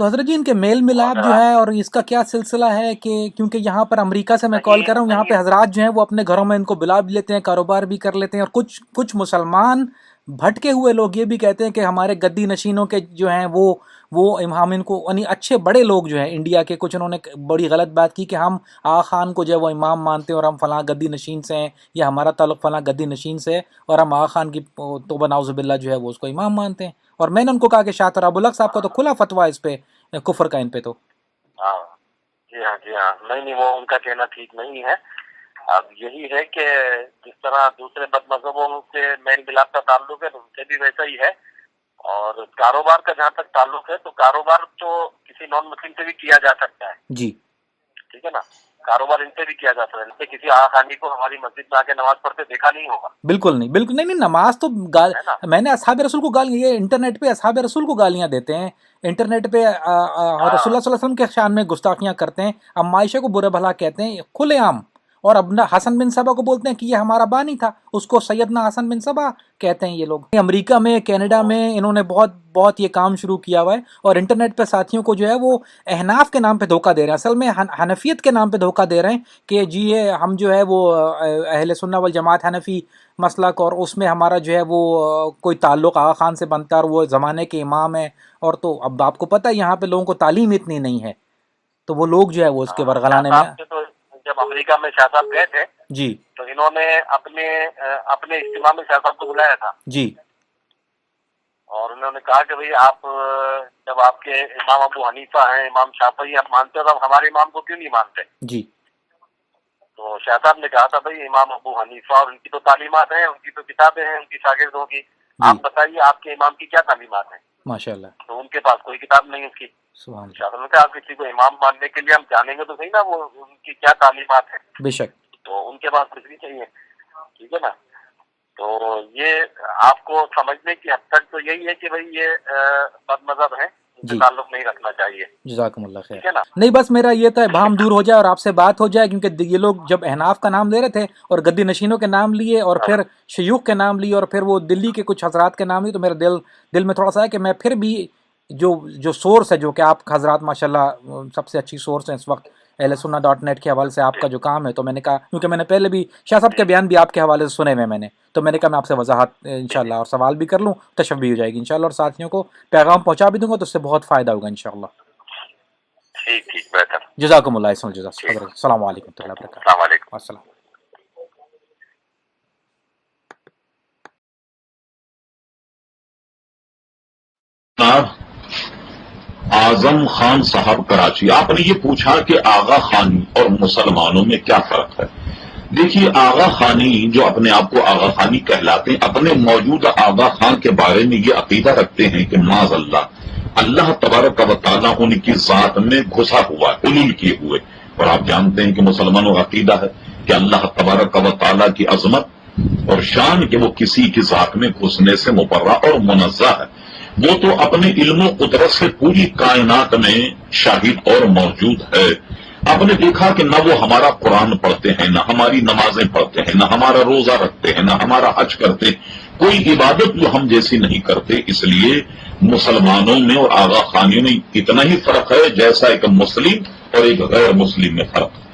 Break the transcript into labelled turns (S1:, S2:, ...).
S1: تو حضرت جی ان کے میل ملاپ جو ہے اور اس کا کیا سلسلہ ہے کہ کیونکہ یہاں پر امریکہ سے میں کال کر رہا ہوں، یہاں پہ حضرات جو ہیں وہ اپنے گھروں میں ان کو بلا بھی لیتے ہیں، کاروبار بھی کر لیتے ہیں، اور کچھ مسلمان بھٹکے ہوئے لوگ یہ بھی کہتے ہیں کہ ہمارے گدی نشینوں کے جو ہیں وہ ہم ان کو یعنی اچھے بڑے لوگ جو ہیں انڈیا کے، کچھ انہوں نے بڑی غلط بات کی کہ ہم آغا خان کو جو ہے وہ امام مانتے ہیں اور ہم فلاں گدی نشین سے ہیں، یا ہمارا تعلق فلاں گدی نشین سے ہے اور ہم آغا خان کی توبہ نعوذ باللہ جو ہے وہ اس کو امام مانتے ہیں۔ اور میں نے ان کو کہا کہ شاہ تراب الحق صاحب کا تو کھلا فتویٰ اس پہ کفر کا ان پہ تو۔
S2: جی ہاں نہیں وہ ان کا کہنا ٹھیک نہیں ہے۔ اب یہی ہے کہ جس طرح دوسرے بد مذہبوں سے میل ملاپ کا تعلق ہے ان سے بھی ویسا ہی ہے، اور کاروبار کا جہاں تک تعلق ہے تو کاروبار تو کسی نان مسلم سے بھی کیا جا سکتا ہے،
S1: جی
S2: ٹھیک ہے نا، کاروبار ان سے بھی کیا جا سکتا ہے، ان سے کسی آغا خانی کو ہماری مسجد میں آ کے نماز پڑھتے دیکھا نہیں ہوگا۔
S1: بالکل نہیں نماز تو میں نے اصحاب رسول کو گالی، یہ انٹرنیٹ پہ اصحاب رسول کو گالیاں دیتے ہیں، انٹرنیٹ پہ رسول اللہ صلی اللہ علیہ وسلم کے شان میں گستاخیاں کرتے ہیں، اب عائشہ کو برے بھلا کہتے ہیں کھلے عام، اور اب حسن بن صبا کو بولتے ہیں کہ یہ ہمارا بانی تھا، اس کو سیدنا حسن بن صبا کہتے ہیں یہ لوگ۔ امریکہ میں کینیڈا میں انہوں نے بہت یہ کام شروع کیا ہوا ہے، اور انٹرنیٹ پہ ساتھیوں کو جو ہے وہ احناف کے نام پہ دھوکہ دے رہے ہیں، اصل میں حنفیت کے نام پہ دھوکہ دے رہے ہیں کہ جی یہ ہم جو ہے وہ اہل سنہ والجماعت حنفی مسلک، اور اس میں ہمارا جو ہے وہ کوئی تعلق آغا خان سے بنتا ہے اور وہ زمانے کے امام ہیں، اور تو اب آپ کو پتہ ہے یہاں پہ لوگوں کو تعلیم اتنی نہیں ہے، تو وہ لوگ جو ہے وہ اس کے ورغلانے میں۔
S2: جب امریکہ میں شاہ صاحب گئے تھے
S1: جی
S2: تو انہوں نے اپنے اجتماع میں شاہ صاحب کو بلایا تھا
S1: جی،
S2: اور انہوں نے کہا کہ بھئی آپ جب آپ کے امام ابو حنیفہ ہیں، امام شافعی آپ مانتے ہو، تو ہمارے امام کو کیوں نہیں مانتے؟
S1: جی
S2: تو شاہ صاحب نے کہا تھا بھئی امام ابو حنیفہ اور ان کی تو تعلیمات ہیں، ان کی تو کتابیں ہیں ان کی شاگردوں کی، آپ بتائیے آپ کے امام کی کیا تعلیمات ہیں؟
S1: ماشاء اللہ،
S2: تو ان کے پاس کوئی کتاب نہیں اس کی۔
S1: سبحان اللہ،
S2: شاہ صاحب نے کہا آپ کسی کو امام ماننے کے لیے ہم جانیں گے تو صحیح نا وہ ان کی کیا تعلیمات ہیں،
S1: بے شک،
S2: تو ان کے پاس کچھ بھی چاہیے، ٹھیک ہے نا۔ تو یہ آپ کو سمجھنے کی حد تک تو یہی ہے کہ بھئی یہ بد مذہب ہیں، ان سے تعلق نہیں رکھنا چاہیے۔
S1: جزاکم اللہ خیر۔ نہیں بس میرا یہ تھا بھام دور ہو جائے اور آپ سے بات ہو جائے، کیونکہ یہ لوگ جب احناف کا نام لے رہے تھے اور گدی نشینوں کے نام لیے اور پھر شیوخ کے نام لیے اور پھر وہ دلی کے کچھ حضرات کے نام لیے، تو میرا دل میں تھوڑا سا ہے کہ میں پھر بھی جو سورس ہے، جو کہ آپ حضرات ماشاءاللہ سب سے اچھی سورس ہیں اس وقت اہل سنہ .net کے حوالے سے آپ کا جو کام ہے، تو میں نے کہا کیونکہ میں نے پہلے بھی شاہ صاحب کے بیان بھی آپ کے حوالے سے سنے ہوئے میں نے، تو میں نے کہا میں آپ سے وضاحت انشاءاللہ اور سوال بھی کر لوں، تشفیع بھی ہو جائے گی انشاءاللہ، اور ساتھیوں کو پیغام پہنچا بھی دوں گا تو اس سے بہت فائدہ ہوگا انشاءاللہ۔
S2: ٹھیک بہتر،
S1: جزاکم اللہ احسن الجزا حضرت، السلام علیکم ورحمۃ اللہ وبرکاتہ۔
S2: السلام علیکم۔
S1: السلام۔
S3: اعظم خان صاحب کراچی، آپ نے یہ پوچھا کہ آغا خانی اور مسلمانوں میں کیا فرق ہے؟ دیکھیے آغا خانی جو اپنے آپ کو آغا خانی کہلاتے ہیں، اپنے موجودہ آغا خان کے بارے میں یہ عقیدہ رکھتے ہیں کہ معاذ اللہ تبارک و تعالیٰ ان کی ذات میں گھسا ہوا ہے، حلول کیے ہوئے، اور آپ جانتے ہیں کہ مسلمانوں کا عقیدہ ہے کہ اللہ تبارک و تعالیٰ کی عظمت اور شان کہ وہ کسی کی ذات میں گھسنے سے مبرہ اور منزہ ہے، وہ تو اپنے علم و قدرت سے پوری کائنات میں شاہد اور موجود ہے۔ آپ نے دیکھا کہ نہ وہ ہمارا قرآن پڑھتے ہیں، نہ ہماری نمازیں پڑھتے ہیں، نہ ہمارا روزہ رکھتے ہیں، نہ ہمارا حج کرتے ہیں، کوئی عبادت جو ہم جیسی نہیں کرتے۔ اس لیے مسلمانوں میں اور آغا خانیوں میں اتنا ہی فرق ہے جیسا ایک مسلم اور ایک غیر مسلم میں فرق ہے۔